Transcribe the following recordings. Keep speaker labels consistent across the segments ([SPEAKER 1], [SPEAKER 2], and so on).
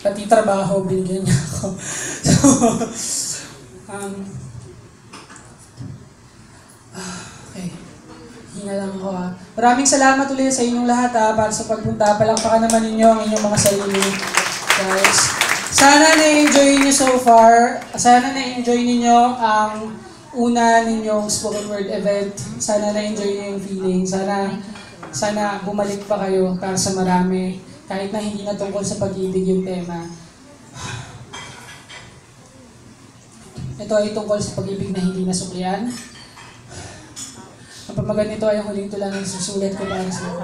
[SPEAKER 1] Pati trabaho, binigyan niya ako. Okay. Hinga lang ako Maraming salamat ulit sa inyong lahat para sa pagpunta. Palakpakan naman ninyo ang inyong mga sarili. Guys, sana na-enjoy niyo so far. Sana na-enjoy ninyo ang una ninyong spoken word event. Sana na-enjoy niyo yung feeling. Sana bumalik pa kayo para sa marami. Kahit na hindi na tungkol sa pag-ibig yung tema. Ito ay tungkol sa pag-ibig na hindi nasuklian. Ang pamagat nito ay ang huling tula ng susulat ko para sa iyo.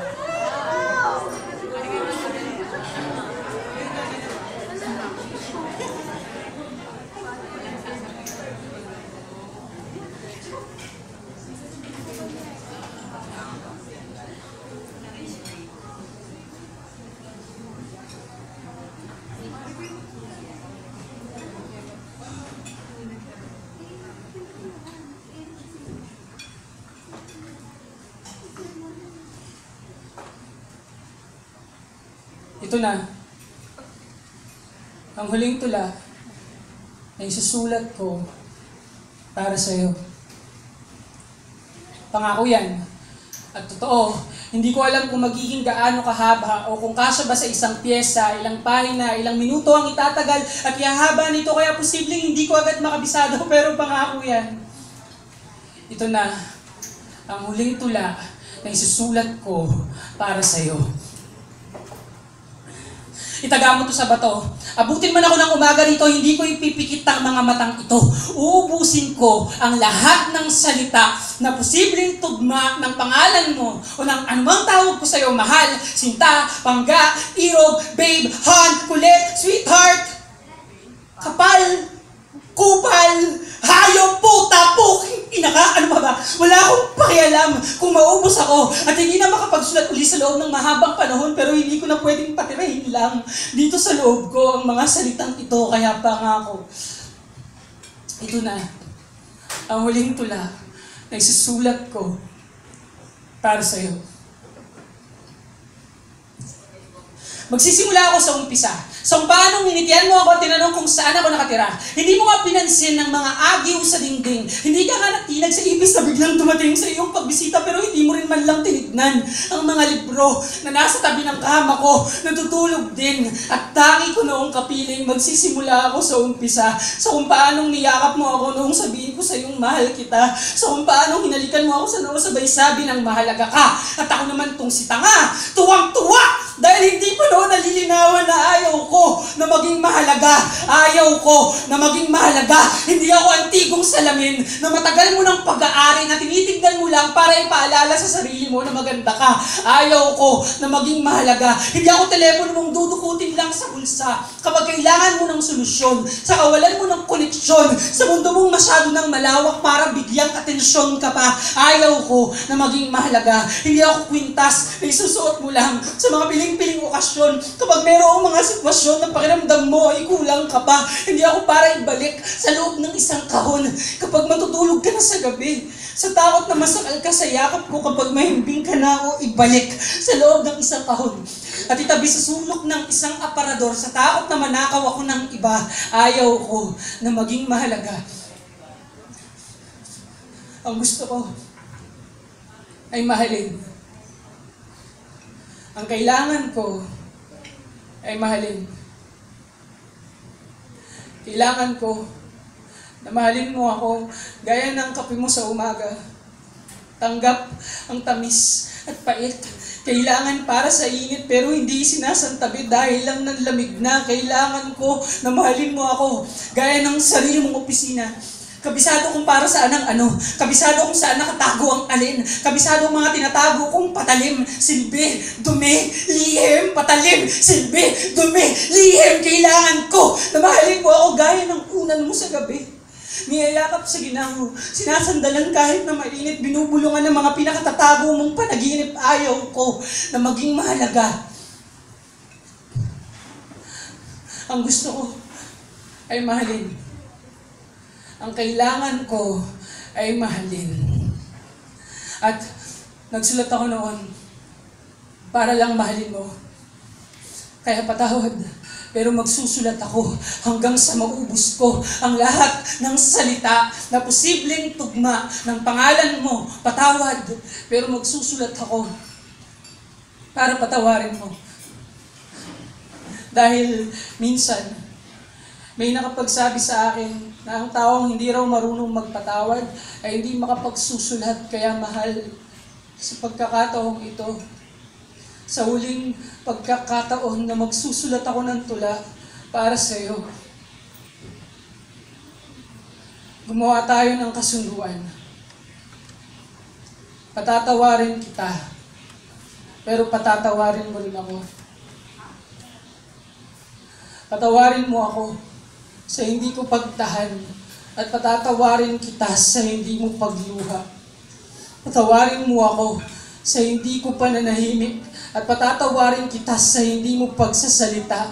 [SPEAKER 1] Ito na, ang huling tula na isusulat ko para sa iyo. Pangako yan. At totoo, hindi ko alam kung magiging gaano kahaba o kung kasya ba sa isang pyesa, ilang pahina, ilang minuto ang itatagal at ihahaba nito kaya posibleng hindi ko agad makabisado pero pangako yan. Ito na, ang huling tula na isusulat ko para sa iyo. Itaga mo to sa bato. Abutin man ako ng umaga rito, hindi ko ipipikit ang mga matang ito. Uubusin ko ang lahat ng salita na posibleng tugma ng pangalan mo o ng anumang tawag ko sa iyo, mahal, sinta, pangga, irob, babe, han, kulit, sweetheart, kapal, kupal, hayop, puta, puking, inaka, ano ba? Wala akong pakialam kung maubos ako at hindi na makapagsulat uli sa loob ng mahabang panahon pero hindi ko na pwedeng patirahin lang dito sa loob ko ang mga salitang ito kaya pangako. Ito na, ang huling tula na isusulat ko para sa iyo. Magsisimula ako sa umpisa. So paano minitian mo ako at tinanong kung saan ako nakatira? Hindi mo nga pinansin ng mga agiw sa dingding. Hindi ka nga natinag sa ibis na biglang dumating sa iyong pagbisita pero hindi mo rin man lang tinignan ang mga libro na nasa tabi ng kama ko, natutulog din. At tangi ko noong kapiling, magsisimula ako sa umpisa. So kung paanong niyakap mo ako noong sabihin ko sa iyong mahal kita. So kung paanong hinalikan mo ako sa noo sabay sabi ng mahalaga ka. At ako naman tong si tanga, tuwang-tuwa! Dahil hindi pa noon nalilinawan na ayaw ko na maging mahalaga. Ayaw ko na maging mahalaga. Hindi ako antigong salamin na matagal mo ng pag-aari na tinitignan mo lang para ipaalala sa sarili mo na maganda ka. Ayaw ko na maging mahalaga. Hindi ako telepono mong dudukutin lang sa bulsa kapag kailangan mo ng solusyon, sa kawalan mo ng koneksyon, sa mundo mong masyado ng malawak para bigyang atensyon ka pa. Ayaw ko na maging mahalaga. Hindi ako kwintas na isusuot mo lang sa mga piling okasyon. Kapag mayroong mga sitwasyon na pakiramdam mo ay kulang ka pa, hindi ako para ibalik sa loob ng isang kahon. Kapag matutulog ka na sa gabi, sa takot na masakal ka sa yakap ko kapag mahimbing ka na o ibalik sa loob ng isang kahon. At itabi sa sulok ng isang aparador sa takot na manakaw ako ng iba, ayaw ko na maging mahalaga. Ang gusto ko ay mahalin. Ang kailangan ko ay mahalin. Kailangan ko na mahalin mo ako gaya ng kape mo sa umaga. Tanggap ang tamis at pait. Kailangan para sa init pero hindi sinasantabi dahil lang ng lamig na. Kailangan ko na mahalin mo ako gaya ng sarili mong opisina. Kabisado kung para saan ang ano. Kabisado kung saan nakatago ang alin. Kabisado ang mga tinatago kong patalim, silbi, dumi, lihim, patalim, silbi, dumi, lihim. Kailangan ko na mahalin mo ako gaya ng unan mo sa gabi. Niyayakap sa ginango, sinasandalan kahit na mainit, binubulungan ng mga pinakatatago mong panaginip. Ayaw ko na maging mahalaga. Ang gusto ko ay mahalin. Ang kailangan ko ay mahalin. At nagsulat ako noon para lang mahalin mo. Kaya patawad. Pero magsusulat ako hanggang sa maubos ko ang lahat ng salita na posibleng tugma ng pangalan mo. Patawad. Pero magsusulat ako para patawarin mo. Dahil minsan, may nakapagsabi sa akin na ang taong hindi raw marunong magpatawad ay hindi makapagsusulat. Kaya mahal, sa pagkakataong ito, sa huling pagkakataon na magsusulat ako ng tula para sa iyo, gumawa tayo ng kasunduan. Patatawarin kita, pero patatawarin mo rin ako. Patawarin mo ako sa hindi ko pagtahan at patatawarin kita sa hindi mo pagluha. Patawarin mo ako sa hindi ko pananahimik at patatawarin kita sa hindi mo pagsasalita.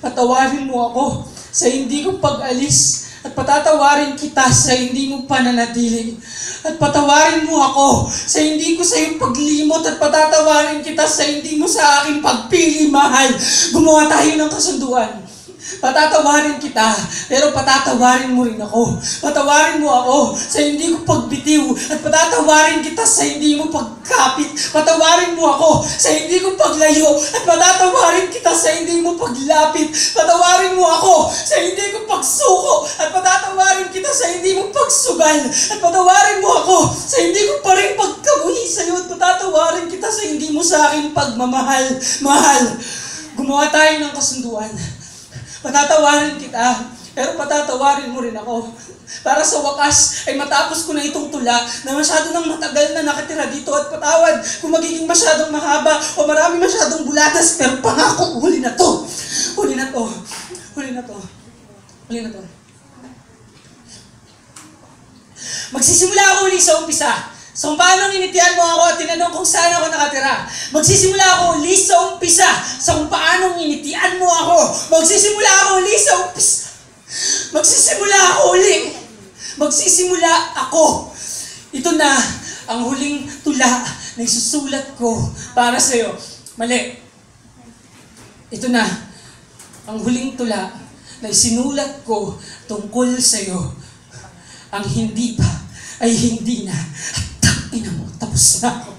[SPEAKER 1] Patawarin mo ako sa hindi ko pag-alis at patatawarin kita sa hindi mo pananatili. At patawarin mo ako sa hindi ko sa iyong paglimot at patatawarin kita sa hindi mo sa akin pagpili, mahal. Gumawa tayo ng kasunduan. Patatawarin kita, pero patatawarin mo rin ako. Patawarin mo ako sa hindi ko pagbitiw at patatawarin kita sa hindi mo pagkapit. Patawarin mo ako sa hindi ko paglayo at patatawarin kita sa hindi mo paglapit. Patawarin mo ako sa hindi ko pagsuko at patatawarin kita sa hindi mo pagsugal. At patawarin mo ako sa hindi ko pa rin pagkabuhi sa iyo at patatawarin kita sa hindi mo sa akin pagmamahal. Mahal, gumawa tayo ng kasunduan. Patatawarin kita, pero patatawarin mo rin ako. Para sa wakas ay matapos ko na itong tula na masyado nang matagal na nakatira dito at patawad kung magiging masyadong mahaba o marami masyadong bulatas, pero pangako, huli na to. Huli na to. Huli na to. Huli na to. Magsisimula ako uli sa umpisa. So, paano ninitian mo ako at tinanong kung saan ako nakatira? Magsisimula ako uli sa umpisa. So, kung paano ninitian mo ako? Magsisimula ako uli sa umpisa. Magsisimula ako uli. Magsisimula ako. Ito na ang huling tula na isusulat ko para sa iyo. Mali. Ito na ang huling tula na isinulat ko tungkol sa iyo. Ang hindi pa ay hindi na. Ina mo, tapos na ako.